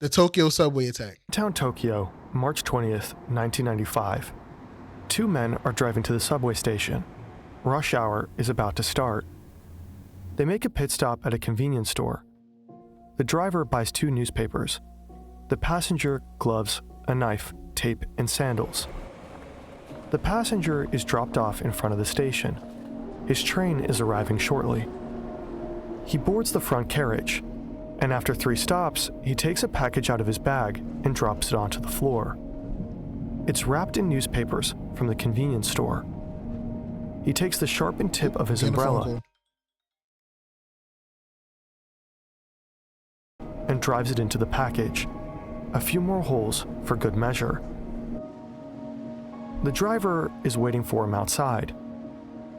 The Tokyo subway attack. Downtown Tokyo, March 20th, 1995. Two men are driving to the subway station. Rush hour is about to start. They make a pit stop at a convenience store. The driver buys 2 newspapers. The passenger, gloves, a knife, tape, and sandals. The passenger is dropped off in front of the station. His train is arriving shortly. He boards the front carriage, and after 3 stops, he takes a package out of his bag and drops it onto the floor. It's wrapped in newspapers from the convenience store. He takes the sharpened tip of his umbrella and drives it into the package. A few more holes for good measure. The driver is waiting for him outside.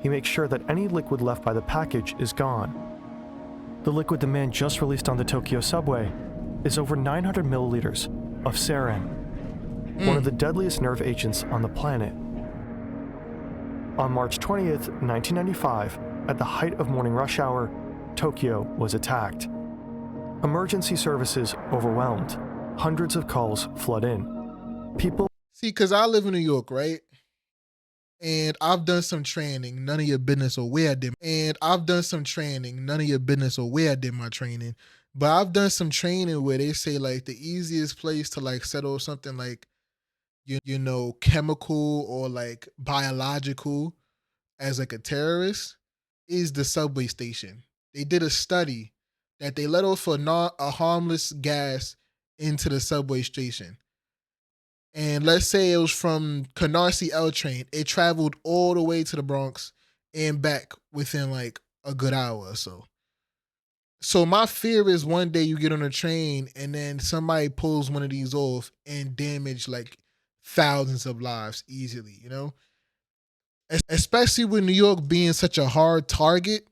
He makes sure that any liquid left by the package is gone. The liquid the man just released on the Tokyo subway is over 900 milliliters of Sarin, one of the deadliest nerve agents on the planet. On March 20th, 1995, at the height of morning rush hour, Tokyo was attacked. Emergency services overwhelmed. Hundreds of calls flood in. People... See, because I live in New York, right? And I've done some training, none of your business or where I did. And I've done some training, none of your business or where I did my training. But I've done some training where they say like the easiest place to like settle something like, you know, chemical or like biological as like a terrorist is the subway station. They did a study that they let off a harmless gas into the subway station. And let's say it was from Canarsie L train. It traveled all the way to the Bronx and back within like a good hour or so. So my fear is one day you get on a train and then somebody pulls one of these off and damage like thousands of lives easily, you know? Especially with New York being such a hard target.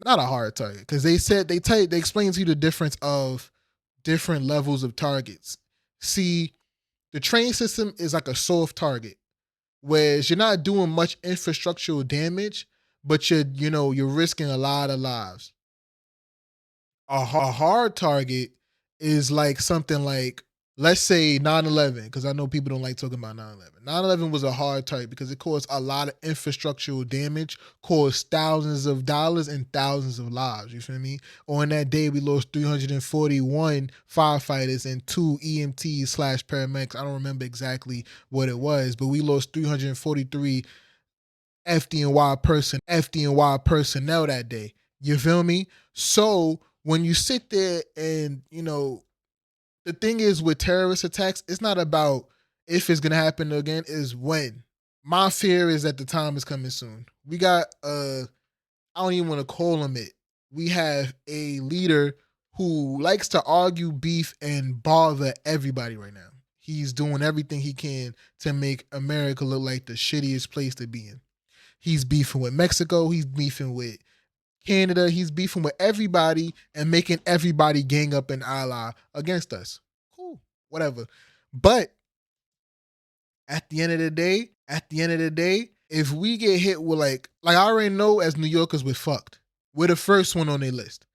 Not a hard target, because they said they explain to you the difference of different levels of targets. See, the train system is like a soft target, whereas you're not doing much infrastructural damage, but you're risking a lot of lives. A hard target is like something like, let's say 9/11, because I know people don't like talking about 9/11. 9/11 was a hard target because it caused a lot of infrastructural damage, caused thousands of dollars and thousands of lives. You feel me? On that day, we lost 341 firefighters and 2 EMTs/paramedics. I don't remember exactly what it was, but we lost 343 FDNY personnel that day. You feel me? So when you sit there and, the thing is with terrorist attacks, it's not about if it's going to happen again, it's when. My fear is that the time is coming soon. We got, I don't even want to call him it. We have a leader who likes to argue, beef, and bother everybody right now. He's doing everything he can to make America look like the shittiest place to be in. He's beefing with Mexico. He's beefing with Canada. He's beefing with everybody and making everybody gang up and ally against us. Cool, whatever. But at the end of the day, if we get hit with like I already know as New Yorkers, we're fucked. We're the first one on their list.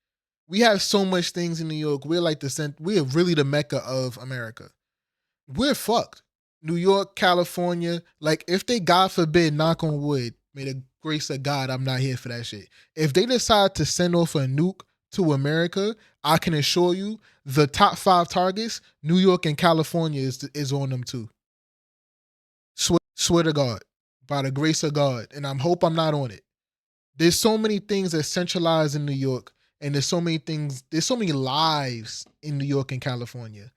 We have so much things in New York. We're like we're really the Mecca of America. We're fucked. New York, California, like if they, God forbid, knock on wood, may the grace of God, I'm not here for that shit. If they decide to send off a nuke to America, I can assure you the top 5 targets, New York and California is on them too. Swear to God, by the grace of God, and I hope I'm not on it. There's so many things that centralize in New York, and there's so many lives in New York and California.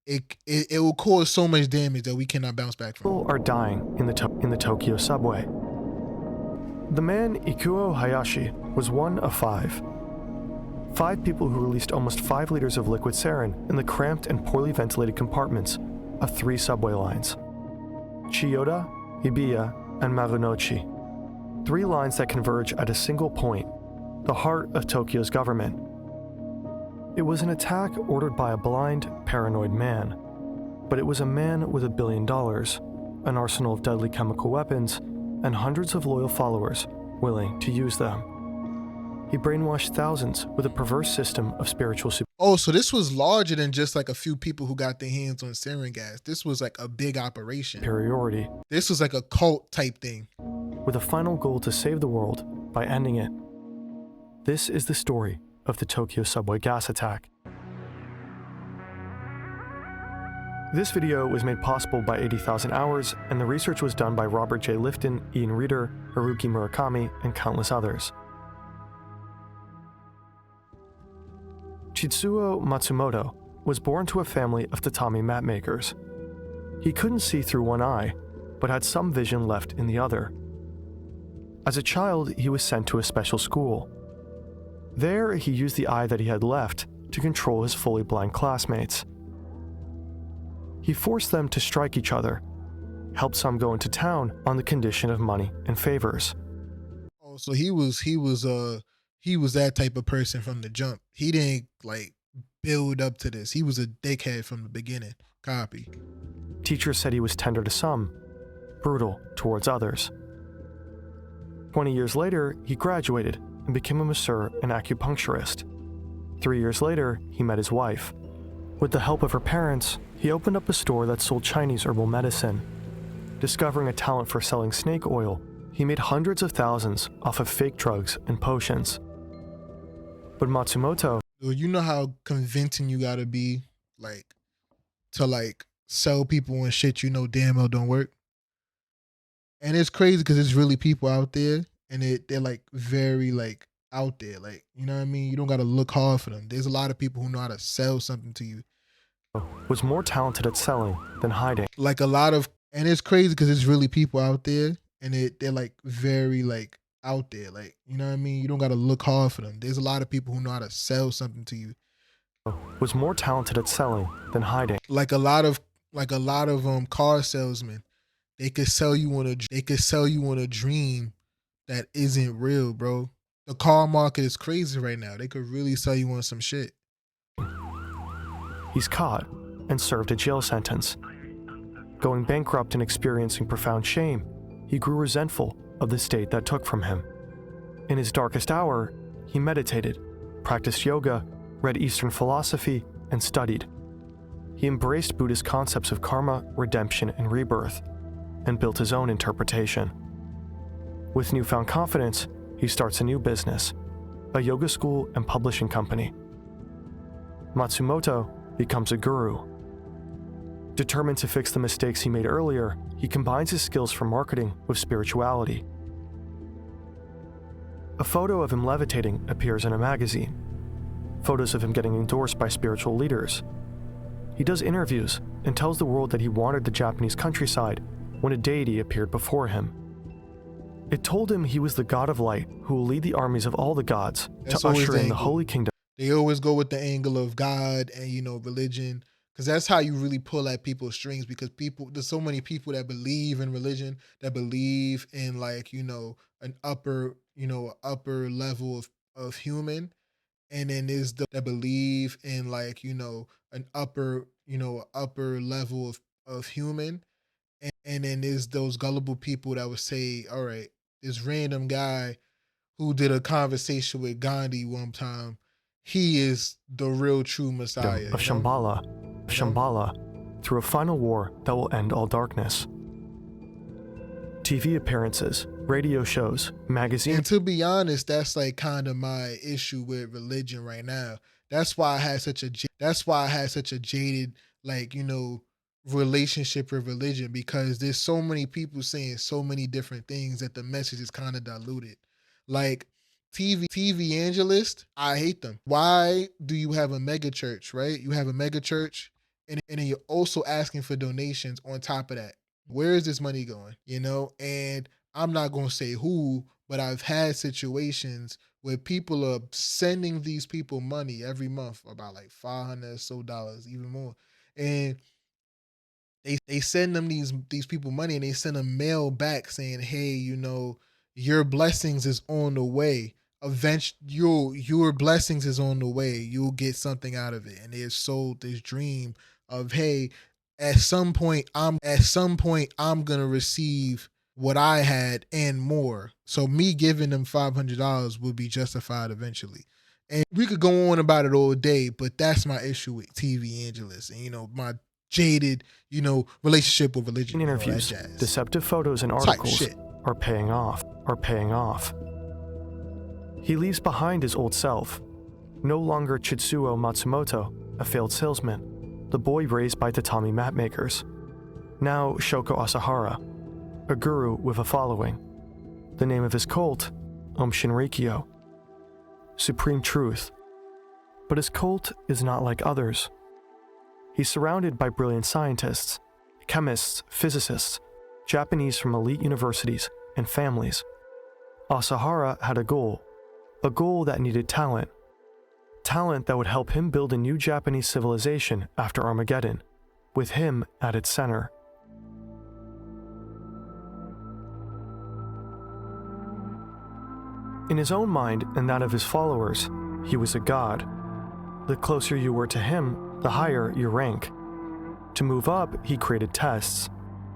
It will cause so much damage that we cannot bounce back from. People are dying in the Tokyo subway. The man Ikuo Hayashi was one of 5. 5 people who released almost 5 liters of liquid sarin in the cramped and poorly ventilated compartments of 3 subway lines. Chiyoda, Hibiya, and Marunouchi. 3 lines that converge at a single point, the heart of Tokyo's government. It was an attack ordered by a blind, paranoid man, but it was a man with $1 billion, an arsenal of deadly chemical weapons, and hundreds of loyal followers willing to use them. He brainwashed thousands with a perverse system of spiritual Oh, so this was larger than just like a few people who got their hands on sarin gas. This was like a big operation. Superiority, This was like a cult type thing. with a final goal to save the world by ending it. This is the story of the Tokyo subway gas attack. This video was made possible by 80,000 Hours, and the research was done by Robert J. Lifton, Ian Reeder, Haruki Murakami, and countless others. Chitsuo Matsumoto was born to a family of tatami mat makers. He couldn't see through one eye, but had some vision left in the other. As a child, he was sent to a special school. There, he used the eye that he had left to control his fully blind classmates. He forced them to strike each other, helped some go into town on the condition of money and favors. Oh, so he was that type of person from the jump. He didn't like build up to this. He was a dickhead from the beginning. Copy. Teachers said he was tender to some, brutal towards others. 20 years later, he graduated and became a masseur and acupuncturist. 3 years later, he met his wife. With the help of her parents, he opened up a store that sold Chinese herbal medicine. Discovering a talent for selling snake oil, he made hundreds of thousands off of fake drugs and potions. But Matsumoto, You know how convincing you gotta be, like, to like sell people and shit you know damn well don't work. And it's crazy because there's really people out there, and they're like very like out there, like, you know what I mean. You don't gotta look hard for them. There's a lot of people who know how to sell something to you. was more talented at selling than hiding. Like a lot of, and it's crazy because there's really people out there, and they're like very like out there, like, you know what I mean. You don't gotta look hard for them. There's a lot of people who know how to sell something to you. Was more talented at selling than hiding. Like a lot of car salesmen, they could sell you on a dream that isn't real, bro. The car market is crazy right now. They could really sell you on some shit. He's caught and served a jail sentence. Going bankrupt and experiencing profound shame, he grew resentful of the state that took from him. In his darkest hour, he meditated, practiced yoga, read Eastern philosophy, and studied. He embraced Buddhist concepts of karma, redemption, and rebirth, and built his own interpretation. With newfound confidence, he starts a new business, a yoga school and publishing company. Matsumoto becomes a guru. Determined to fix the mistakes he made earlier, he combines his skills for marketing with spirituality. A photo of him levitating appears in a magazine. Photos of him getting endorsed by spiritual leaders. He does interviews and tells the world that he wandered the Japanese countryside when a deity appeared before him. It told him he was the god of light who will lead the armies of all the gods That's to always usher the in the angle. holy kingdom. They always go with the angle of God and, you know, religion, because that's how you really pull at people's strings. Because there's so many people that believe in religion, that believe in, like, you know, an upper level of human, and then there's the that believe in, like, you know, an upper level of human, and then there's those gullible people that would say, all right, this random guy who did a conversation with Gandhi one time, he is the real true Messiah. Of you know? Shambhala, through a final war that will end all darkness. TV appearances, radio shows, magazines. And to be honest, that's like kind of my issue with religion right now. That's why I had such a jaded, like, you know, relationship with religion, because there's so many people saying so many different things that the message is kind of diluted. Like TV evangelists, I hate them. Why do you have a mega church, right? You have a mega church, and then you're also asking for donations on top of that. Where is this money going? You know, and I'm not going to say who, but I've had situations where people are sending these people money every month, about like $500 or so, even more. And they send them these people money, and they send a mail back saying, hey, you know, your blessings is on the way. Your blessings is on the way. You'll get something out of it. And they have sold this dream of, hey, at some point I'm gonna receive what I had and more. So me giving them $500 will be justified eventually. And we could go on about it all day, but that's my issue with TV Angelus and, my jaded, relationship with religion In and all that interviews, jazz. deceptive photos and Type articles shit. are paying off. He leaves behind his old self, no longer Chitsuo Matsumoto, a failed salesman, the boy raised by tatami mat makers. Now Shoko Asahara, a guru with a following. The name of his cult, Aum Shinrikyo, Supreme Truth. But his cult is not like others. He's surrounded by brilliant scientists, chemists, physicists, Japanese from elite universities, and families. Asahara had a goal that needed talent that would help him build a new Japanese civilization after Armageddon, with him at its center. In his own mind and that of his followers, he was a god. The closer you were to him, the higher your rank. To move up, he created tests.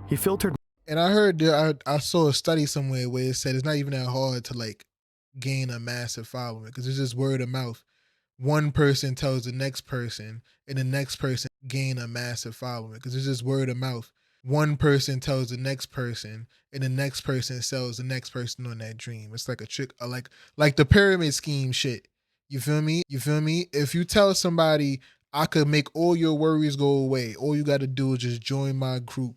He filtered. And I heard, I saw a study somewhere where it said it's not even that hard to gain a massive following because it's just word of mouth. One person tells the next person, and the next person gain a massive following because it's just word of mouth. One person tells the next person, and the next person sells the next person on that dream. It's like a trick, like the pyramid scheme shit. You feel me? If you tell somebody, I could make all your worries go away, all you got to do is just join my group,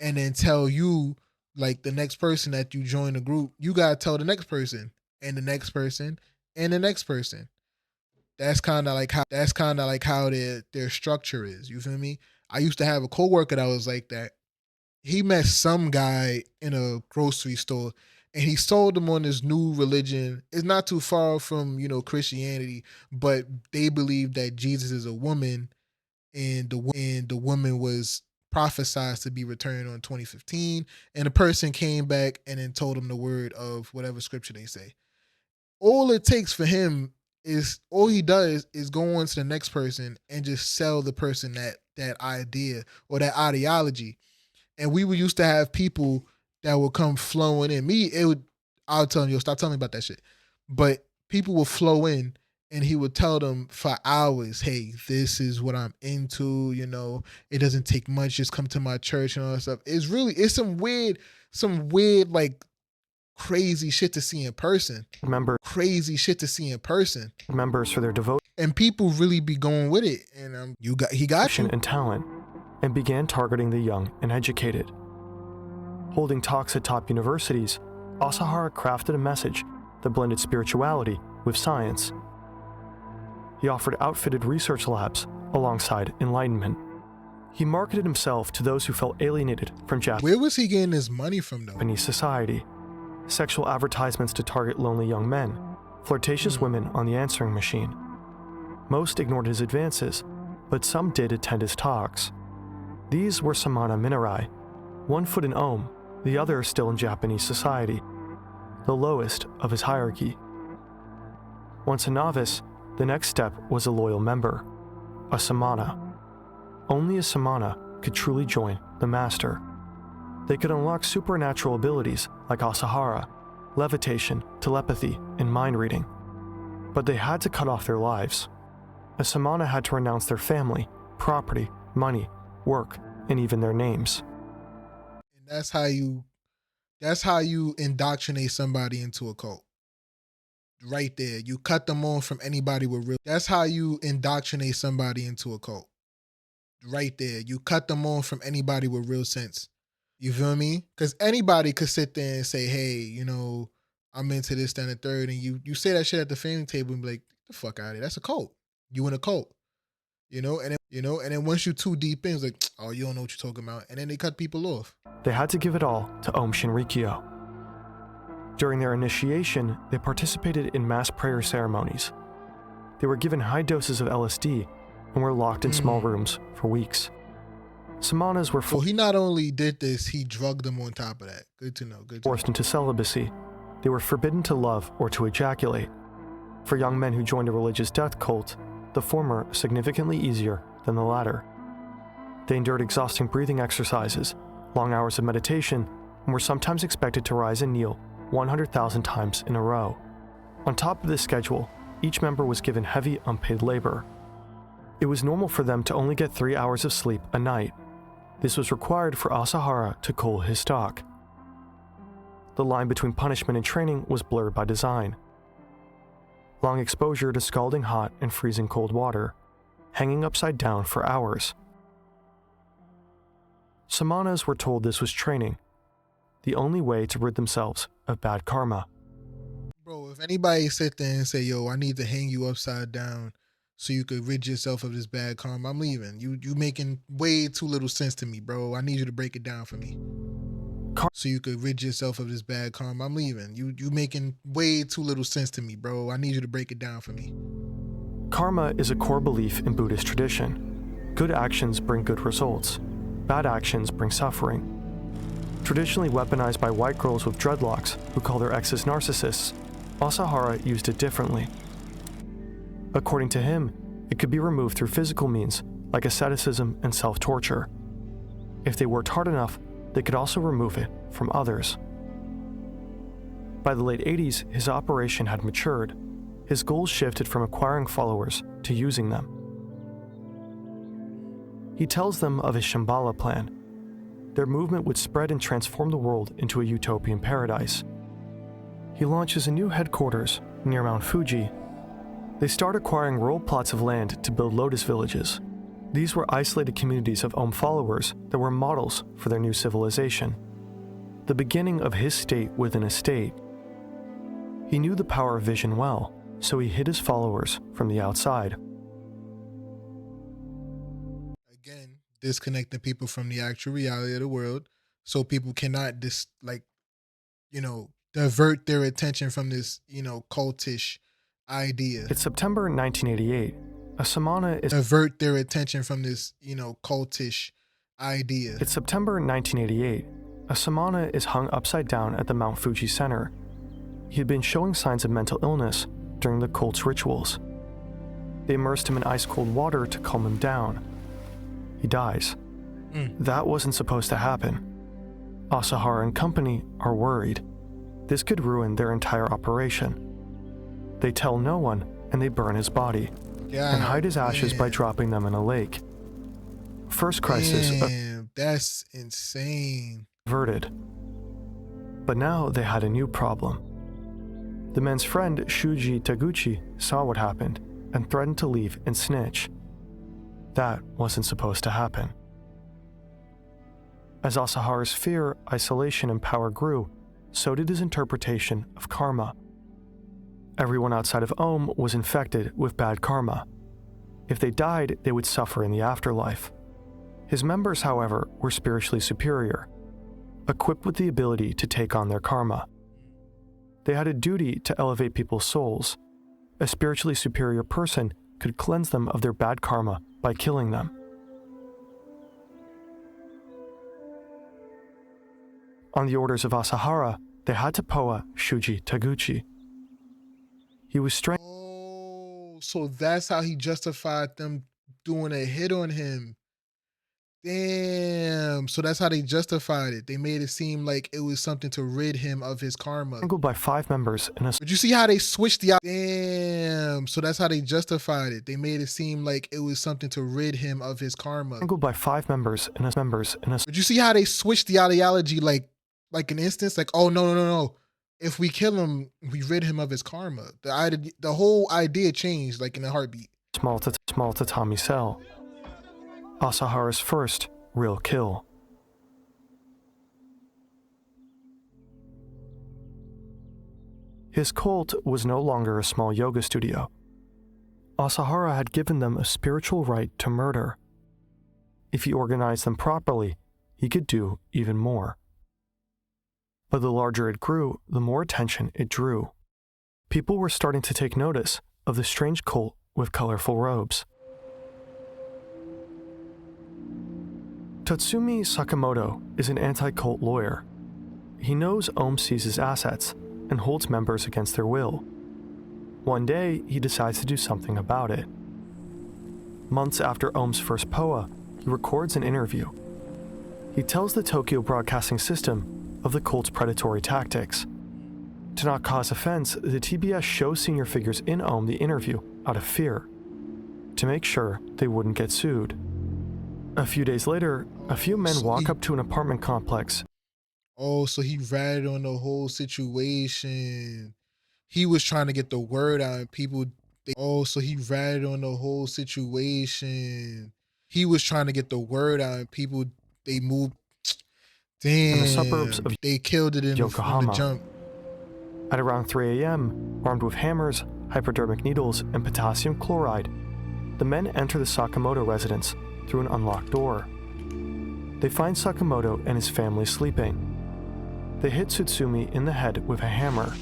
and then tell you, the next person that you join the group, you got to tell the next person, and the next person, and the next person. That's kind of like how their structure is. You feel me? I used to have a coworker that was like that. He met some guy in a grocery store and he sold him on this new religion. It's not too far from, Christianity, but they believe that Jesus is a woman and the woman was prophesied to be returned on 2015. And the person came back and then told him the word of whatever scripture they say. All it takes for him is all he does is go on to the next person and just sell the person that idea or that ideology. And we used to have people that would come flowing in. I'll tell you, stop telling me about that shit. But people would flow in and he would tell them for hours, hey, this is what I'm into, it doesn't take much, just come to my church and all that stuff. It's some weird, crazy shit to see in person. Members for their devotion and people really be going with it. And he got you. And talent, and began targeting the young and educated. Holding talks at top universities, Asahara crafted a message that blended spirituality with science. He offered outfitted research labs alongside enlightenment. He marketed himself to those who felt alienated from Where was he getting his money from, though? Japanese society. Sexual advertisements to target lonely young men, flirtatious women on the answering machine. Most ignored his advances, but some did attend his talks. These were Samana Minarai, one foot in Aum, the other still in Japanese society, the lowest of his hierarchy. Once a novice, the next step was a loyal member, a Samana. Only a Samana could truly join the master. They could unlock supernatural abilities like Asahara, levitation, telepathy, and mind reading. But they had to cut off their lives. A Samana had to renounce their family, property, money, work, and even their names. And that's how you indoctrinate somebody into a cult. Right there. You cut them off from anybody with real. That's how you indoctrinate somebody into a cult. Right there. You cut them off from anybody with real sense. You feel me? Because anybody could sit there and say, hey, I'm into this, that, and the third. And you say that shit at the family table and be like, get the fuck out of here. That's a cult. You in a cult. And then once you too deep in, it's like, oh, you don't know what you're talking about. And then they cut people off. They had to give it all to Aum Shinrikyo. During their initiation, they participated in mass prayer ceremonies. They were given high doses of LSD and were locked in small rooms for weeks. Samanas were he not only did this, he drugged them on top of that. Good to know. Forced into celibacy. They were forbidden to love or to ejaculate. For young men who joined a religious death cult, the former significantly easier than the latter. They endured exhausting breathing exercises, long hours of meditation, and were sometimes expected to rise and kneel 100,000 times in a row. On top of this schedule, each member was given heavy unpaid labor. It was normal for them to only get 3 hours of sleep a night. This was required for Asahara to cull his stock. The line between punishment and training was blurred by design. Long exposure to scalding hot and freezing cold water, hanging upside down for hours. Samanas were told this was training, the only way to rid themselves of bad karma. Bro, if anybody sit there and say, yo, I need to hang you upside down so you could rid yourself of this bad karma, I'm leaving. You making way too little sense to me, bro. I need you to break it down for me. So you could rid yourself of this bad karma, I'm leaving. You making way too little sense to me, bro. I need you to break it down for me. Karma is a core belief in Buddhist tradition. Good actions bring good results. Bad actions bring suffering. Traditionally weaponized by white girls with dreadlocks who call their exes narcissists, Asahara used it differently. According to him, it could be removed through physical means like asceticism and self-torture. If they worked hard enough, they could also remove it from others. By the late 80s, his operation had matured. His goals shifted from acquiring followers to using them. He tells them of his Shambhala plan. Their movement would spread and transform the world into a utopian paradise. He launches a new headquarters near Mount Fuji. They start acquiring rural plots of land to build lotus villages. These were isolated communities of Aum followers that were models for their new civilization. The beginning of his state within a state. He knew the power of vision well, so he hid his followers from the outside. Again, disconnecting people from the actual reality of the world so people cannot divert their attention from this, cultish idea. It's September 1988. A samana is divert their attention from this, cultish idea. It's September 1988. A samana is hung upside down at the Mount Fuji Center. He had been showing signs of mental illness during the cult's rituals. They immersed him in ice-cold water to calm him down. He dies. That wasn't supposed to happen. Asahara and company are worried. This could ruin their entire operation. They tell no one, and they burn his body and hide his ashes by dropping them in a lake. First crisis that's insane. Averted. But now they had a new problem. The men's friend Shuji Taguchi saw what happened and threatened to leave and snitch. That wasn't supposed to happen. As Asahara's fear, isolation, and power grew, so did his interpretation of karma. Everyone outside of Aum was infected with bad karma. If they died, they would suffer in the afterlife. His members, however, were spiritually superior, equipped with the ability to take on their karma. They had a duty to elevate people's souls. A spiritually superior person could cleanse them of their bad karma by killing them. On the orders of Asahara, they had to poa Shuji Taguchi. He was strangled. Oh, so that's how he justified them doing a hit on him. Damn. So that's how they justified it. They made it seem like it was something to rid him of his karma. Strangled by 5 members in a... But you see how they switched the... Damn. So that's how they justified it. They made it seem like it was something to rid him of his karma. Strangled by 5 members in a... But you see how they switched the ideology like an instance? Like, oh, no. If we kill him, we rid him of his karma. The whole idea changed like in a heartbeat. Small tatami cell. Asahara's first real kill. His cult was no longer a small yoga studio. Asahara had given them a spiritual right to murder. If he organized them properly, he could do even more. But the larger it grew, the more attention it drew. People were starting to take notice of the strange cult with colorful robes. Tatsumi Sakamoto is an anti-cult lawyer. He knows Aum seizes assets and holds members against their will. One day, he decides to do something about it. Months after Aum's first POA, he records an interview. He tells the Tokyo Broadcasting System of the cult's predatory tactics. To not cause offense, the TBS shows senior figures in Aum the interview out of fear, to make sure they wouldn't get sued. A few days later, a few men walk up to an apartment complex. Oh, so he ratted on the whole situation. He was trying to get the word out and people so he ratted on the whole situation. He was trying to get the word out and people they moved. Damn, in the suburbs of they killed it from the Yokohama. jump. At around 3 a.m., armed with hammers, hypodermic needles, and potassium chloride, the men enter the Sakamoto residence through an unlocked door. They find Sakamoto and his family sleeping. They hit Tsutsumi in the head with a hammer.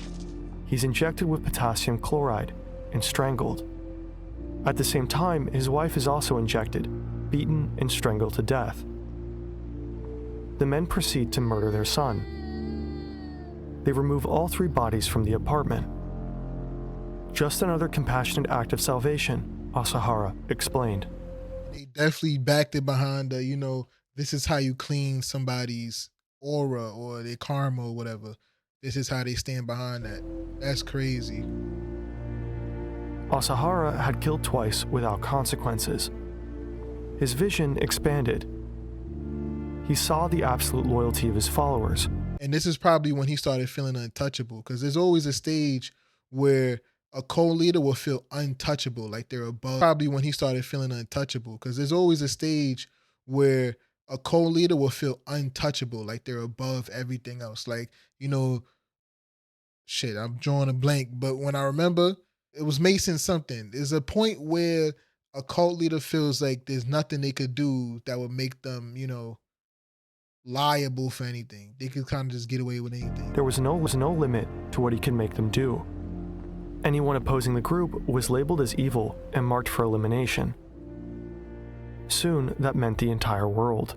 He's injected with potassium chloride and strangled. At the same time, his wife is also injected, beaten, and strangled to death. The men proceed to murder their son. They remove all 3 bodies from the apartment. Just another compassionate act of salvation, Asahara explained. They definitely backed it behind the, this is how you clean somebody's aura or their karma or whatever. This is how they stand behind that. That's crazy. Asahara had killed twice without consequences. His vision expanded. He saw the absolute loyalty of his followers. And this is probably when he started feeling untouchable, because there's always a stage where a co-leader will feel untouchable, like they're above. Probably when he started feeling untouchable, because there's always a stage where a co-leader will feel untouchable, like they're above everything else. Like, shit, I'm drawing a blank, but when I remember, it was Mason something. There's a point where a cult leader feels like there's nothing they could do that would make them, liable for anything. They could kind of just get away with anything. There was no limit to what he could make them do. Anyone opposing the group was labeled as evil and marked for elimination. Soon, that meant the entire world.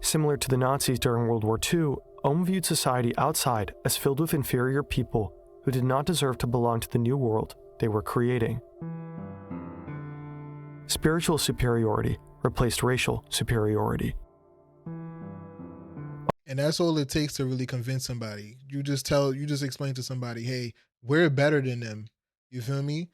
Similar to the Nazis during World War II, Aum viewed society outside as filled with inferior people who did not deserve to belong to the new world they were creating. Spiritual superiority replaced racial superiority. And that's all it takes to really convince somebody. You just explain to somebody, hey, we're better than them. You feel me?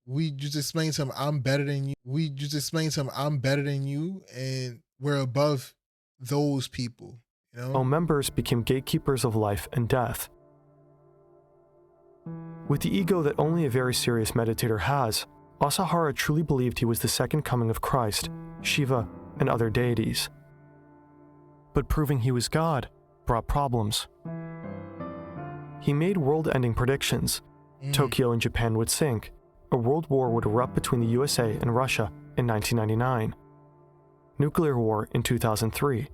You just explain to them, I'm better than you. I'm better than you, and we're above those people. Aum members became gatekeepers of life and death. With the ego that only a very serious meditator has, Asahara truly believed he was the second coming of Christ, Shiva, and other deities. But proving he was God brought problems. He made world-ending predictions. Tokyo and Japan would sink. A world war would erupt between the USA and Russia in 1999. Nuclear war in 2003.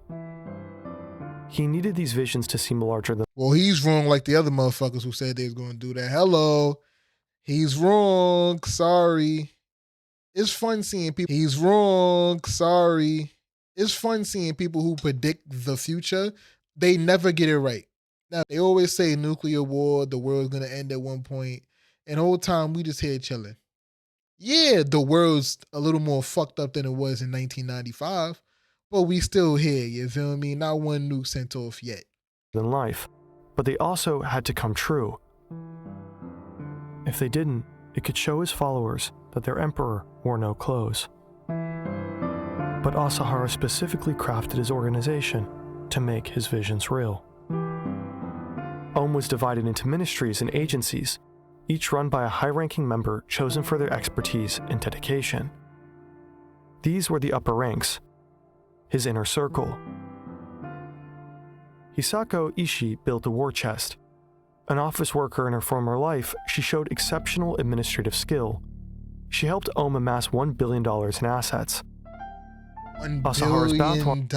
He needed these visions to seem larger than... Well, he's wrong like the other motherfuckers who said they was going to do that. Hello. He's wrong. Sorry. It's fun seeing people. He's wrong. Sorry. It's fun seeing people who predict the future. They never get it right. Now, they always say nuclear war, the world's going to end at one point. And the whole time, we just here chilling. Yeah, the world's a little more fucked up than it was in 1995. But we still here, you feel me? Not one nuke sent off yet. ...than life. But they also had to come true. If they didn't, it could show his followers that their emperor wore no clothes. But Asahara specifically crafted his organization to make his visions real. Aum was divided into ministries and agencies, each run by a high-ranking member chosen for their expertise and dedication. These were the upper ranks, his inner circle. Hisako Ishii built a war chest. An office worker in her former life, she showed exceptional administrative skill. She helped Aum amass $1 billion in assets. $1 billion?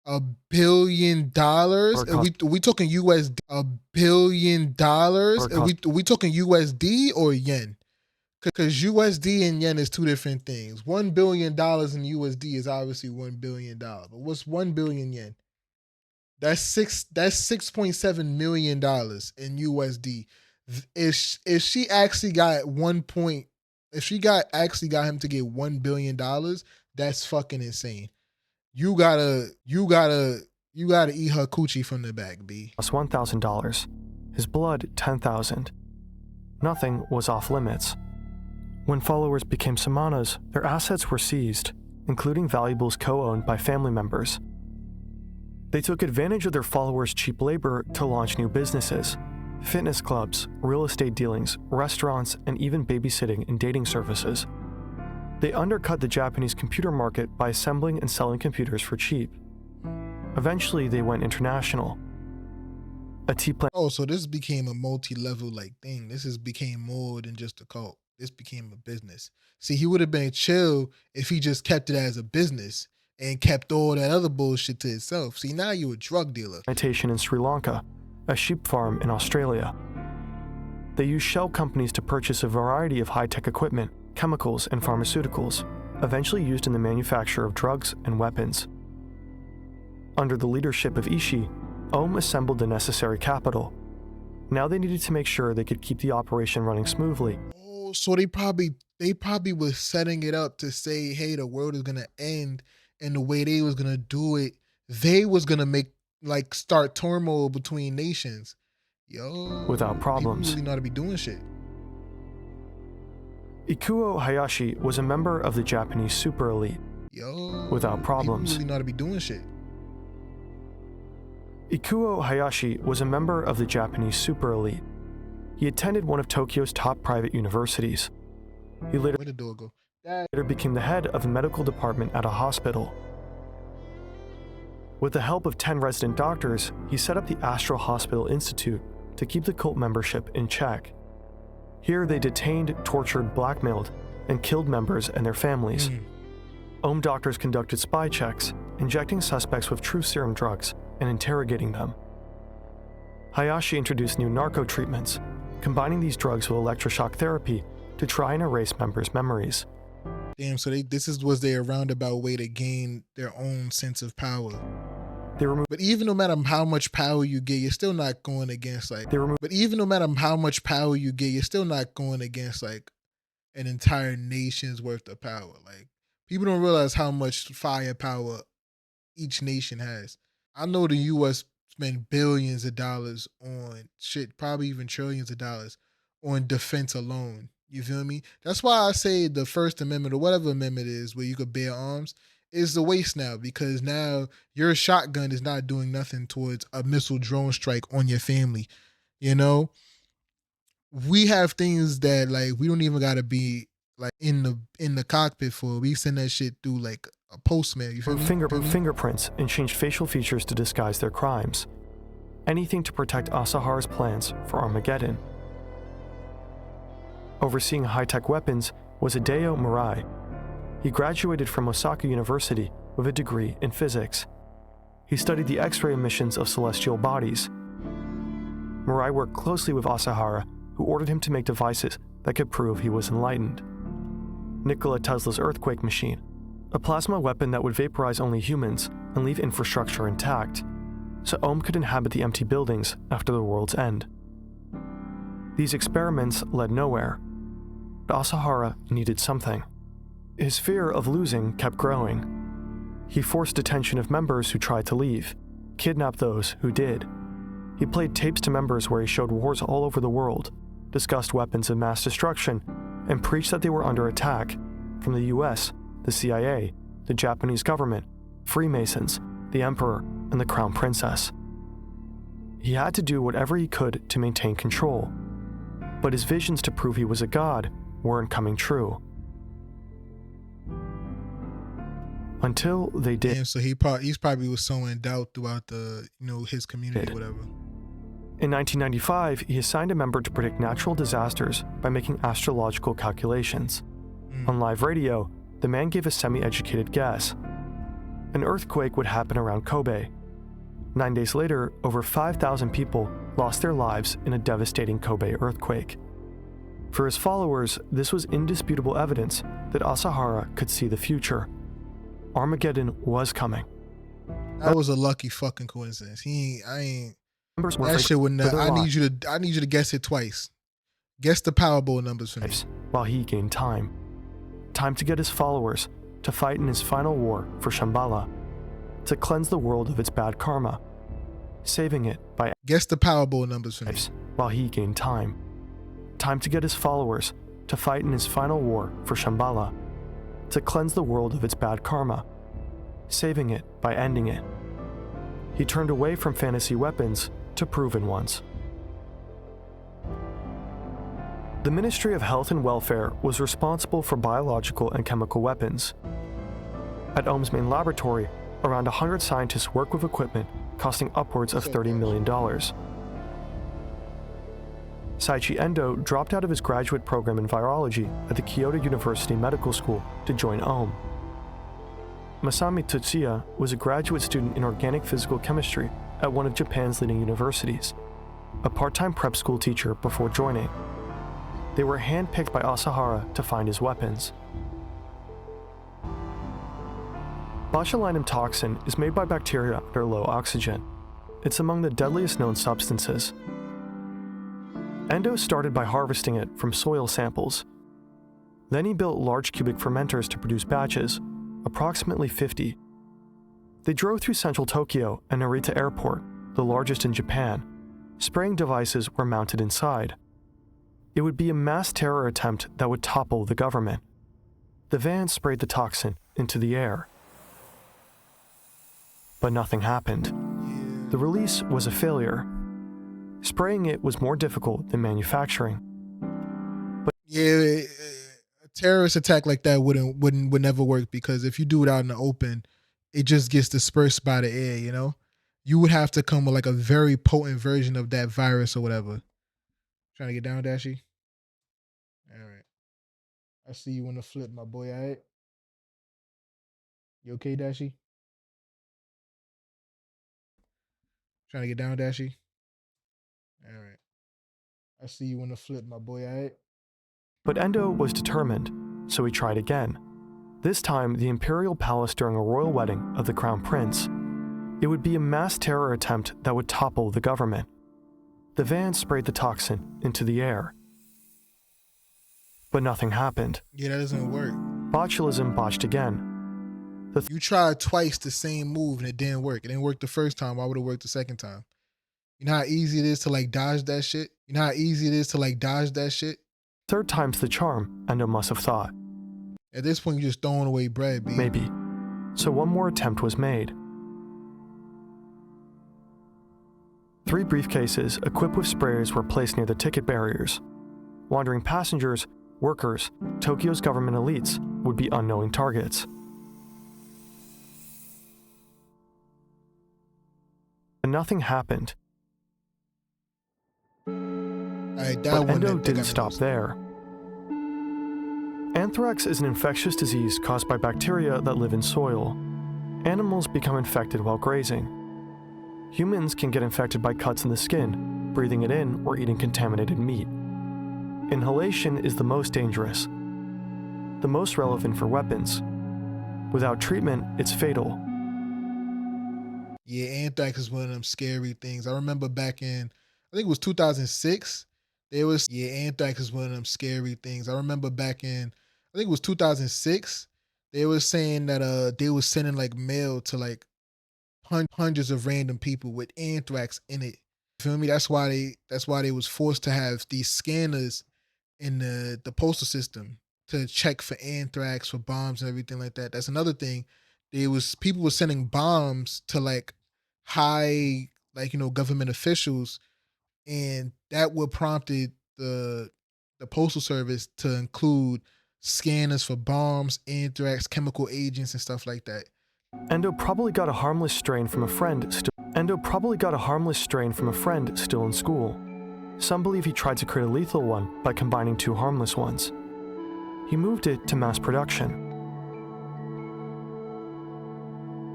$1 billion? Are we talking USD? $1 billion? Are we talking USD or yen? Because USD and yen is two different things. $1 billion in USD is obviously $1 billion. But what's 1 billion yen? That's $6.7 million in USD. If she actually got actually got him to get $1 billion, that's fucking insane. You gotta You gotta eat her coochie from the back, B. Plus $1,000. His blood, $10,000. Nothing was off limits. When followers became Samanas, their assets were seized, including valuables co-owned by family members. They took advantage of their followers' cheap labor to launch new businesses: fitness clubs, real estate dealings, restaurants, and even babysitting and dating services. They undercut the Japanese computer market by assembling and selling computers for cheap. Eventually, they went international. A tea plant. Oh, so this became a multi-level thing. Became more than just a cult. This became a business. See, he would have been chill if he just kept it as a business and kept all that other bullshit to itself. See, now you're a drug dealer. Plantation in Sri Lanka, a sheep farm in Australia. They used shell companies to purchase a variety of high-tech equipment, chemicals, and pharmaceuticals, eventually used in the manufacture of drugs and weapons. Under the leadership of Ishii, Aum assembled the necessary capital. Now they needed to make sure they could keep the operation running smoothly. Oh, so they probably was setting it up to say, hey, the world is gonna end, and the way they was gonna do it, they was gonna make start turmoil between nations. Yo, Without problems. People really know how to be doing shit. Ikuo Hayashi was a member of the Japanese super elite. Yo, Without problems. People really know how to be doing shit. Ikuo Hayashi was a member of the Japanese super elite. He attended one of Tokyo's top private universities. He later Where the door go? became the head of the medical department at a hospital. With the help of 10 resident doctors, he set up the Astral Hospital Institute to keep the cult membership in check. Here they detained, tortured, blackmailed, and killed members and their families. Aum doctors conducted spy checks, injecting suspects with true serum drugs and interrogating them. Hayashi introduced new narco treatments, combining these drugs with electroshock therapy to try and erase members' memories. Damn, so was their roundabout way to gain their own sense of power. But even no matter how much power you get, you're still not going against But even no matter how much power you get, you're still not going against an entire nation's worth of power. People don't realize how much firepower each nation has. I know the U.S. spend billions of dollars on shit, probably even trillions of dollars on defense alone. You feel me? That's why I say the First Amendment or whatever amendment is where you could bear arms is the waste now, because now your shotgun is not doing nothing towards a missile drone strike on your family. You know, we have things that we don't even gotta be in the cockpit for. We send that shit through a postman. You feel me? Fingerprints and changed facial features to disguise their crimes. Anything to protect Asahara's plans for Armageddon. Overseeing high-tech weapons was Hideo Murai. He graduated from Osaka University with a degree in physics. He studied the X-ray emissions of celestial bodies. Murai worked closely with Asahara, who ordered him to make devices that could prove he was enlightened. Nikola Tesla's earthquake machine, a plasma weapon that would vaporize only humans and leave infrastructure intact, so Aum could inhabit the empty buildings after the world's end. These experiments led nowhere, but Asahara needed something. His fear of losing kept growing. He forced detention of members who tried to leave, kidnapped those who did. He played tapes to members where he showed wars all over the world, discussed weapons of mass destruction, and preached that they were under attack from the US, the CIA, the Japanese government, Freemasons, the Emperor, and the Crown Princess. He had to do whatever he could to maintain control, but his visions to prove he was a god weren't coming true. Until they did. Damn, so he's probably was so in doubt throughout the his community or whatever. In 1995, he assigned a member to predict natural disasters by making astrological calculations. On live radio, the man gave a semi-educated guess. An earthquake would happen around Kobe. 9 days later, over 5,000 people lost their lives in a devastating Kobe earthquake. For his followers, this was indisputable evidence that Asahara could see the future. Armageddon was coming. That was a lucky fucking coincidence. Numbers were That shit wouldn't. for their I lives, need you to guess it twice. Guess the Powerball numbers for me. while he gained time. Time to get his followers to fight in his final war for Shambhala. to cleanse the world of its bad karma, saving it by Guess the Powerball numbers for me. lives while he gained time. Time to get his followers to fight in his final war for Shambhala, to cleanse the world of its bad karma, saving it by ending it. He turned away from fantasy weapons to proven ones. The Ministry of Health and Welfare was responsible for biological and chemical weapons. At Aum's main laboratory, around 100 scientists work with equipment costing upwards of $30 million. Saichi Endo dropped out of his graduate program in virology at the Kyoto University Medical School to join Aum. Masami Tutsuya was a graduate student in organic physical chemistry at one of Japan's leading universities, a part-time prep school teacher before joining. They were handpicked by Asahara to find his weapons. Botulinum toxin is made by bacteria under low oxygen. It's among the deadliest known substances. Endo started by harvesting it from soil samples. Then he built large cubic fermenters to produce batches, approximately 50. They drove through central Tokyo and Narita Airport, the largest in Japan. Spraying devices were mounted inside. It would be a mass terror attempt that would topple the government. The van sprayed the toxin into the air. But nothing happened. The release was a failure. Spraying it was more difficult than manufacturing. Yeah, a terrorist attack like that would never work, because if you do it out in the open, it just gets dispersed by the air, you know? You would have to come with like a very potent version of that virus or whatever. Trying to get down, Dashy? All right. I see you in the flip, my boy, all right? You okay, Dashy? Trying to get down, Dashy? All right. I see you in the flip, my boy, all right? But Endo was determined, so he tried again. This time, the imperial palace during a royal wedding of the crown prince. It would be a mass terror attempt that would topple the government. The van sprayed the toxin into the air. But nothing happened. Yeah, that doesn't work. Botulism botched again. You tried twice the same move and it didn't work. It didn't work the first time. Why would it work the second time? You know how easy it is to like dodge that shit? You know how easy it is to like dodge that shit? Third time's the charm, Endo must have thought. At this point, you're just throwing away bread, B. Maybe. So one more attempt was made. 3 briefcases equipped with sprayers were placed near the ticket barriers. Wandering passengers, workers, Tokyo's government elites would be unknowing targets. But nothing happened. Alright, But Endo didn't stop there. Anthrax is an infectious disease caused by bacteria that live in soil. Animals become infected while grazing. Humans can get infected by cuts in the skin, breathing it in, or eating contaminated meat. Inhalation is the most dangerous, the most relevant for weapons. Without treatment, it's fatal. Yeah, anthrax is one of them scary things. I remember back in, I think it was 2006, anthrax is one of them scary things. I remember back in, I think it was 2006, they were saying that they were sending like mail to like hundreds of random people with anthrax in it. You feel me? That's why they was forced to have these scanners in the postal system to check for anthrax, for bombs and everything like that. That's another thing. People were sending bombs to like high, like, you know, government officials, and that would prompted the postal service to include scanners for bombs, anthrax, chemical agents, and stuff like that. Endo probably got a harmless strain from a friend still in school. Some believe he tried to create a lethal one by combining 2 harmless ones. He moved it to mass production.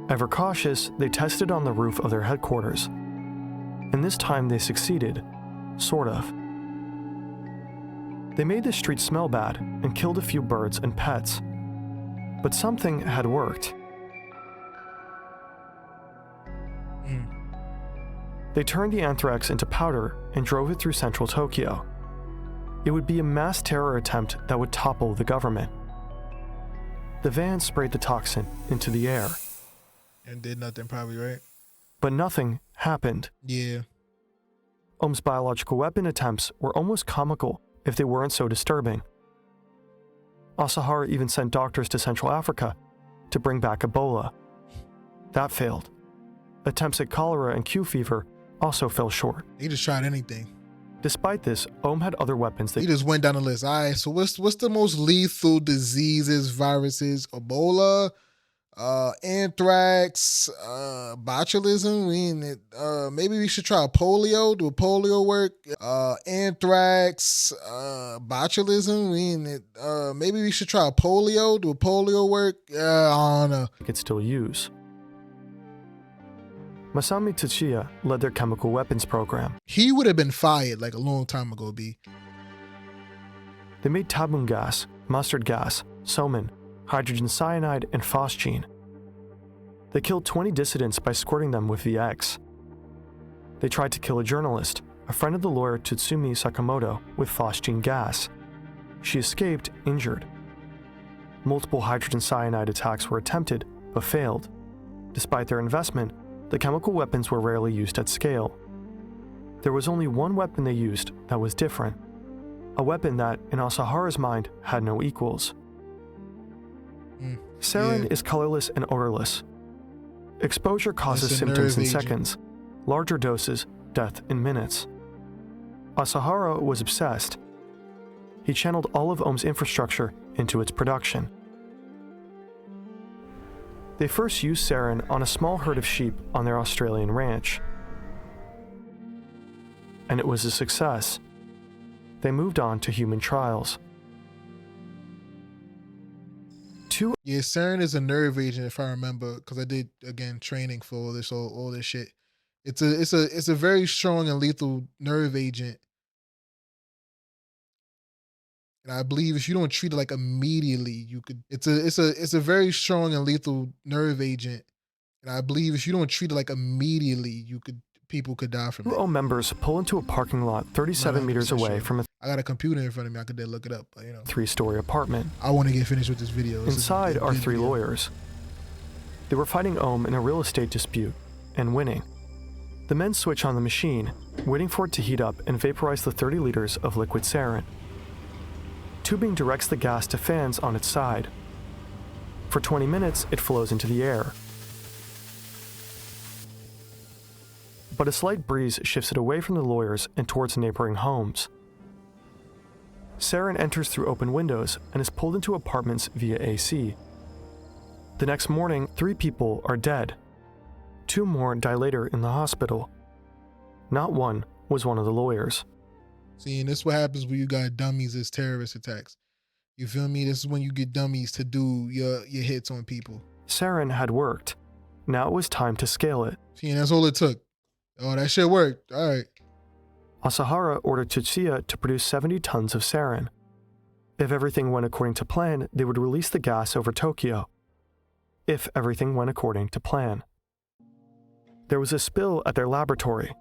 Ever cautious, they tested on the roof of their headquarters. And this time they succeeded, sort of. They made the street smell bad and killed a few birds and pets. But something had worked. They turned the anthrax into powder and drove it through central Tokyo. It would be a mass terror attempt that would topple the government. The van sprayed the toxin into the air. And did nothing, probably, right? But nothing happened. Yeah. Aum's biological weapon attempts were almost comical if they weren't so disturbing. Asahara even sent doctors to Central Africa to bring back Ebola. That failed. Attempts at cholera and Q fever also fell short. He just tried anything. Despite this, Aum had other weapons that He just went down the list. All right, so what's the most lethal diseases, viruses? Ebola, anthrax, botulism. Maybe we should try polio. Do polio work? Anthrax, botulism. Maybe we should try polio. Do polio work? I don't know. could still use. Masami Tsuchiya led their chemical weapons program. He would have been fired like a long time ago, B. They made tabun gas, mustard gas, soman, hydrogen cyanide, and phosgene. They killed 20 dissidents by squirting them with VX. They tried to kill a journalist, a friend of the lawyer Tsutsumi Sakamoto, with phosgene gas. She escaped injured. Multiple hydrogen cyanide attacks were attempted, but failed. Despite their investment, the chemical weapons were rarely used at scale. There was only one weapon they used that was different, a weapon that, in Asahara's mind, had no equals. Sarin is colorless and odorless. Exposure causes symptoms in seconds, larger doses, death in minutes. Asahara was obsessed. He channeled all of Aum's infrastructure into its production. They first used sarin on a small herd of sheep on their Australian ranch. And it was a success. They moved on to human trials. Yeah, sarin is a nerve agent, if I remember, because I did, again, training for all this shit. It's a very strong and lethal nerve agent. And I believe if you don't treat it like immediately, you could. It's a very strong and lethal nerve agent. And I believe if you don't treat it like immediately, people could die from it. Two Aum members pull into a parking lot 37 meters away from a I got a computer in front of me. I could then look it up, but you know. 3-story apartment. I want to get finished with this video. Inside are 3 lawyers. They were fighting Aum in a real estate dispute and winning. The men switch on the machine, waiting for it to heat up and vaporize the 30 liters of liquid sarin. Tubing directs the gas to fans on its side. For 20 minutes, it flows into the air. But a slight breeze shifts it away from the lawyers and towards neighboring homes. Sarin enters through open windows and is pulled into apartments via AC. The next morning, 3 people are dead. 2 more die later in the hospital. Not one was one of the lawyers. See, and this is what happens when you got dummies as terrorist attacks. You feel me? This is when you get dummies to do your hits on people. Sarin had worked. Now it was time to scale it. See, and that's all it took. Oh, that shit worked. All right. Asahara ordered Tsuchiya to produce 70 tons of sarin. If everything went according to plan, they would release the gas over Tokyo. If everything went according to plan. There was a spill at their laboratory.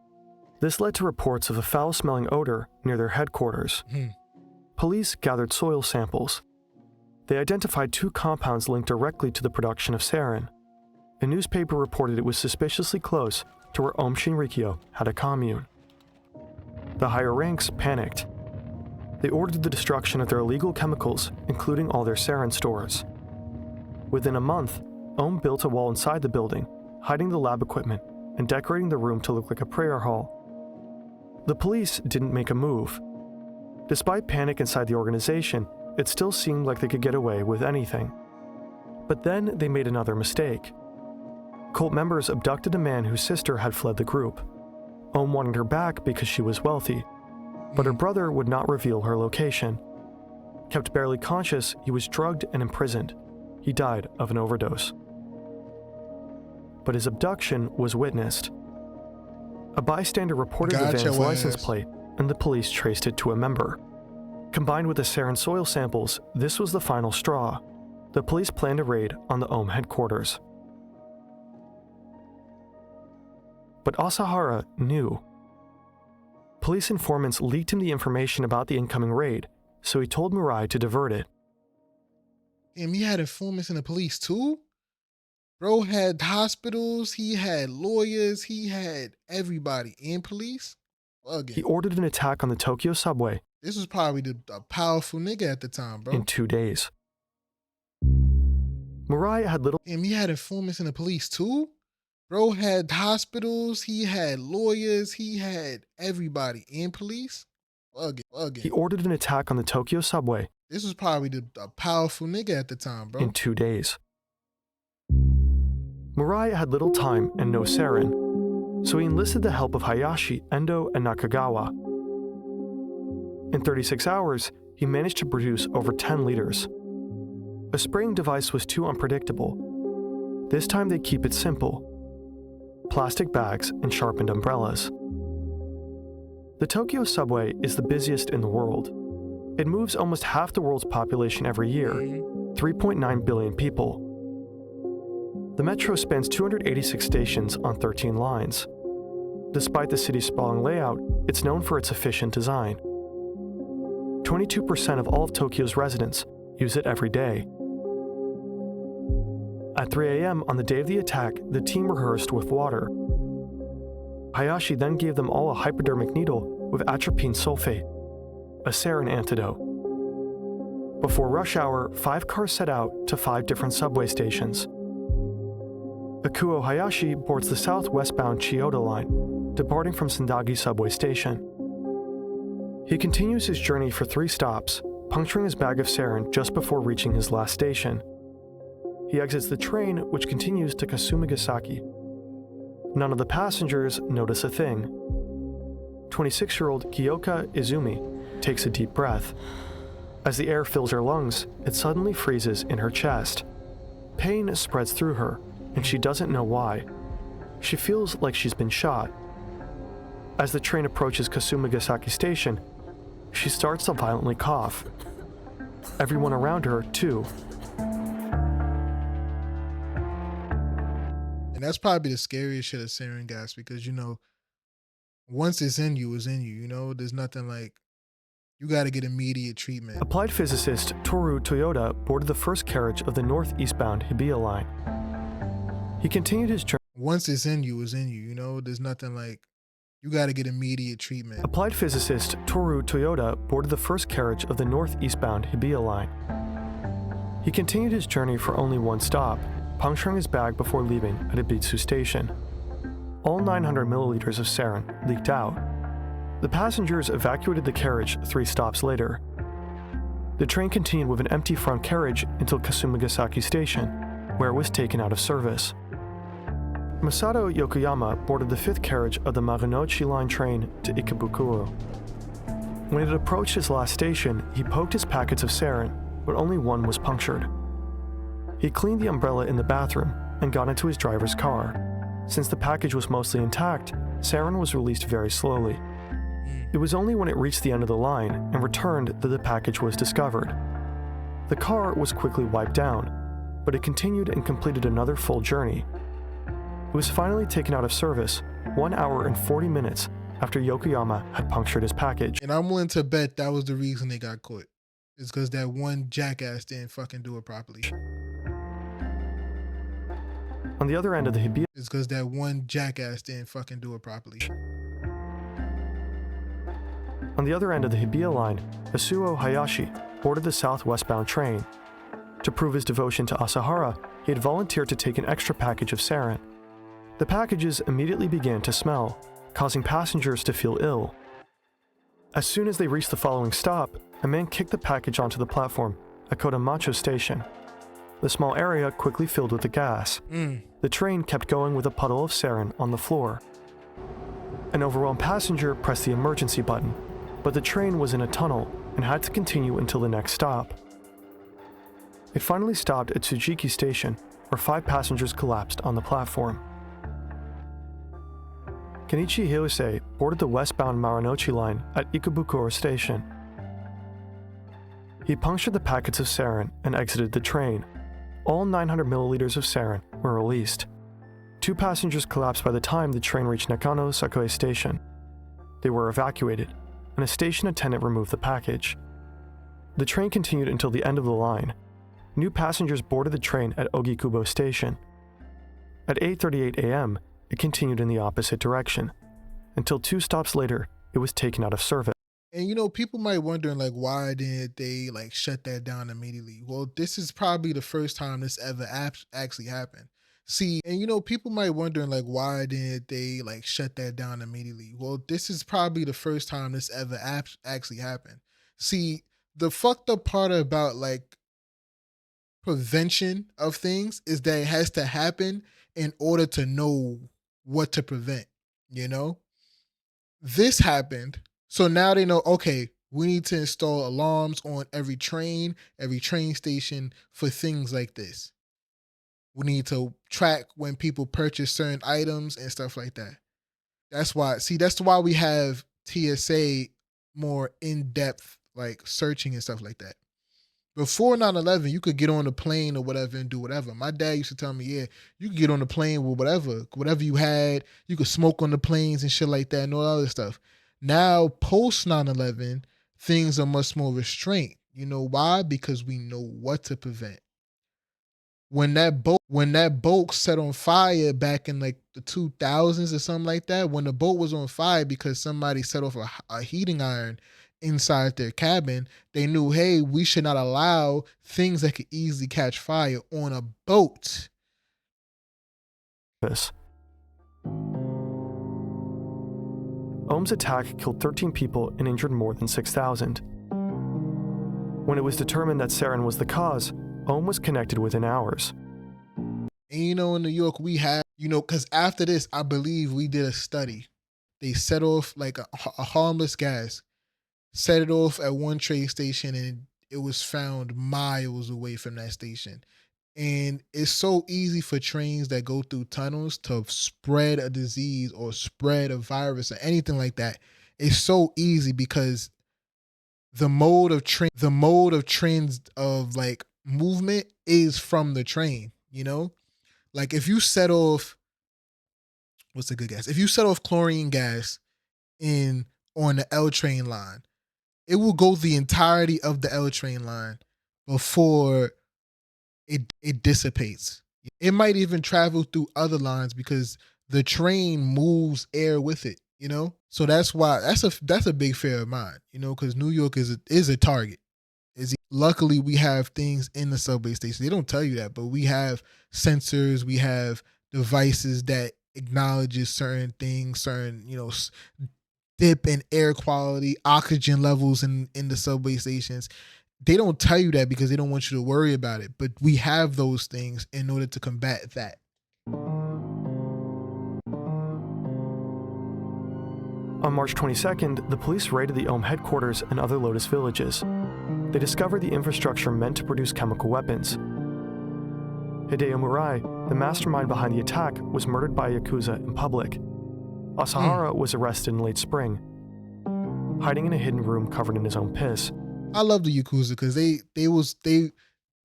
This led to reports of a foul-smelling odor near their headquarters. Police gathered soil samples. They identified 2 compounds linked directly to the production of sarin. A newspaper reported it was suspiciously close to where Aum Shinrikyo had a commune. The higher ranks panicked. They ordered the destruction of their illegal chemicals, including all their sarin stores. Within a month, Aum built a wall inside the building, hiding the lab equipment and decorating the room to look like a prayer hall. The police didn't make a move. Despite panic inside the organization, it still seemed like they could get away with anything. But then they made another mistake. Cult members abducted a man whose sister had fled the group. Aum wanted her back because she was wealthy, but her brother would not reveal her location. Kept barely conscious, he was drugged and imprisoned. He died of an overdose. But his abduction was witnessed. A bystander reported the van's license plate, and the police traced it to a member. Combined with the sarin soil samples, this was the final straw. The police planned a raid on the Aum headquarters. But Asahara knew. Police informants leaked him the information about the incoming raid, so he told Murai to divert it. Damn, he had informants in the police too? Bro had hospitals, he had lawyers, he had everybody and police. He Again, ordered an attack on the Tokyo subway this was probably a powerful nigga at the time, in bro. 2 days. Murai had little Damn, he had informants in the police too? Bro had hospitals, he had lawyers, he had everybody and police. He ordered an attack on the Tokyo subway This was probably a powerful nigga at the time, bro. in 2 days. Murai had little time and no Sarin, so he enlisted the help of Hayashi, Endo, and Nakagawa. In 36 hours, he managed to produce over 10 liters. A spraying device was too unpredictable. This time they keep it simple: plastic bags and sharpened umbrellas. The Tokyo subway is the busiest in the world. It moves almost half the world's population every year, 3.9 billion people. The metro spans 286 stations on 13 lines. Despite the city's sprawling layout, it's known for its efficient design. 22% of all of Tokyo's residents use it every day. At 3 a.m. on the day of the attack, the team rehearsed with water. Hayashi then gave them all a hypodermic needle with atropine sulfate, a sarin antidote. Before rush hour, 5 cars set out to 5 different subway stations. Ikuo Hayashi boards the southwestbound Chiyoda line, departing from Sendagi subway station. He continues his journey for 3 stops, puncturing his bag of sarin just before reaching his last station. He exits the train, which continues to Kasumigasaki. None of the passengers notice a thing. 26-year-old Kiyoka Izumi takes a deep breath. As the air fills her lungs, it suddenly freezes in her chest. Pain spreads through her, and she doesn't know why. She feels like she's been shot. As the train approaches Kasumigasaki Station, she starts to violently cough. Everyone around her, too. And that's probably the scariest shit of sarin gas because, once it's in you, there's nothing like, you got to get immediate treatment. Applied physicist Toru Toyoda boarded the first carriage of the northeastbound Hibiya line. He continued his journey. Once it's in you, there's nothing like, you got to get immediate treatment. Applied physicist Toru Toyoda boarded the first carriage of the northeastbound Hibiya line. He continued his journey for only 1 stop, puncturing his bag before leaving at Ibitsu Station. All 900 milliliters of sarin leaked out. The passengers evacuated the carriage 3 stops later. The train continued with an empty front carriage until Kasumigasaki Station, where it was taken out of service. Masato Yokoyama boarded the 5th carriage of the Marunouchi Line train to Ikebukuro. When it approached his last station, he poked his packets of sarin, but only one was punctured. He cleaned the umbrella in the bathroom and got into his driver's car. Since the package was mostly intact, sarin was released very slowly. It was only when it reached the end of the line and returned that the package was discovered. The car was quickly wiped down, but it continued and completed another full journey. It was finally taken out of service 1 hour and 40 minutes after Yokoyama had punctured his package. And I'm willing to bet that was the reason they got caught. It's because that one jackass didn't fucking do it properly. On the other end of the Hibiya line, Isuo Hayashi boarded the southwestbound train. To prove his devotion to Asahara, he had volunteered to take an extra package of sarin. The packages immediately began to smell, causing passengers to feel ill. As soon as they reached the following stop, a man kicked the package onto the platform at Kodamacho Station. The small area quickly filled with the gas. The train kept going with a puddle of sarin on the floor. An overwhelmed passenger pressed the emergency button, but the train was in a tunnel and had to continue until the next stop. It finally stopped at Tsujiki Station, where 5 passengers collapsed on the platform. Kenichi Hyosei boarded the westbound Marunouchi line at Ikebukuro Station. He punctured the packets of sarin and exited the train. All 900 milliliters of sarin were released. 2 passengers collapsed by the time the train reached Nakano Sakoi Station. They were evacuated, and a station attendant removed the package. The train continued until the end of the line. New passengers boarded the train at Ogikubo Station. At 8:38 a.m., it continued in the opposite direction, until 2 stops later, it was taken out of service. And people might wondering like why didn't they like shut that down immediately? Well, this is probably the first time this ever actually happened. See, and people might wondering like why didn't they like shut that down immediately? Well, this is probably the first time this ever actually happened. See, the fucked up part about like prevention of things is that it has to happen in order to know what to prevent, you know? This happened. So now they know, okay, we need to install alarms on every train station for things like this. We need to track when people purchase certain items and stuff like that. That's why we have TSA more in depth, like searching and stuff like that. Before 9/11, you could get on a plane or whatever and do whatever. My dad used to tell me, yeah, you could get on the plane with whatever you had. You could smoke on the planes and shit like that and all that other stuff. Now, post 9/11, things are much more restrained. You know why? Because we know what to prevent. When that boat set on fire back in like the 2000s or something like that, when the boat was on fire because somebody set off a heating iron inside their cabin, they knew, hey, we should not allow things that could easily catch fire on a boat. Aum's attack killed 13 people and injured more than 6,000. When it was determined that Sarin was the cause, Aum was connected within hours. And in New York, we have, because after this, I believe we did a study. They set off like a harmless gas, set it off at one train station, and it was found miles away from that station. And it's so easy for trains that go through tunnels to spread a disease or spread a virus or anything like that. It's so easy because the mode of trends of like movement is from the train, Like if you set off, what's a good guess? If you set off chlorine gas on the L train line, it will go the entirety of the L train line before it dissipates. It might even travel through other lines because the train moves air with it, So that's why that's a big fear of mine, because New York is a target. Luckily we have things in the subway station. They don't tell you that, but we have sensors, we have devices that acknowledges certain things, certain dip in air quality, oxygen levels in the subway stations. They don't tell you that because they don't want you to worry about it, but we have those things in order to combat that. On March 22nd, the police raided the Aum headquarters and other Lotus villages. They discovered the infrastructure meant to produce chemical weapons. Hideo Murai, the mastermind behind the attack, was murdered by Yakuza in public. Asahara was arrested in late spring, hiding in a hidden room covered in his own piss. I love the Yakuza because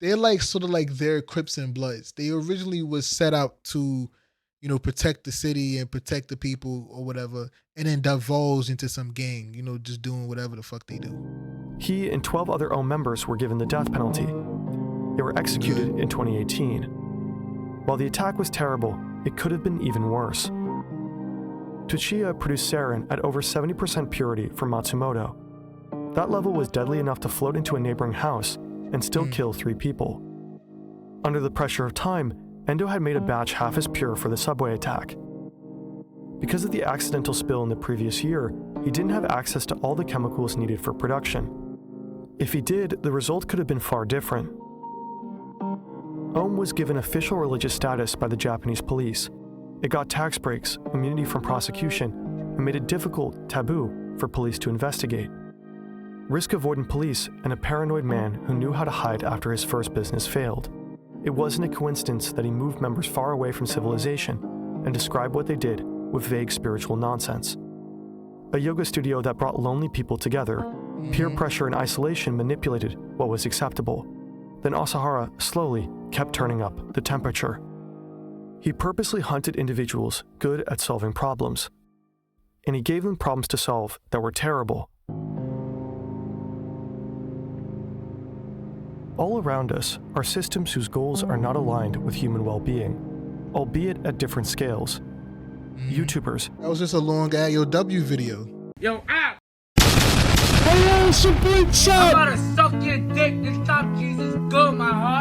they're like sort of like their Crips and Bloods. They originally was set out to, protect the city and protect the people or whatever, and then divulge into some gang, just doing whatever the fuck they do. He and 12 other Aum members were given the death penalty. They were executed in 2018. While the attack was terrible, it could have been even worse. Tsuchiya produced sarin at over 70% purity from Matsumoto. That level was deadly enough to float into a neighboring house and still kill 3 people. Under the pressure of time, Endo had made a batch half as pure for the subway attack. Because of the accidental spill in the previous year, he didn't have access to all the chemicals needed for production. If he did, the result could have been far different. Aum was given official religious status by the Japanese police. It got tax breaks, immunity from prosecution, and made it difficult, taboo, for police to investigate. Risk-avoidant police and a paranoid man who knew how to hide after his first business failed. It wasn't a coincidence that he moved members far away from civilization and described what they did with vague spiritual nonsense. A yoga studio that brought lonely people together, peer pressure and isolation manipulated what was acceptable. Then Asahara slowly kept turning up the temperature. He purposely hunted individuals good at solving problems, and he gave them problems to solve that were terrible. All around us are systems whose goals are not aligned with human well-being. albeit at different scales. YouTubers. That was just a long IOW video. Yo, Aum! Hey, yo, it's your boy Chad. I'm about to suck your dick this time, Jesus. Good, my heart.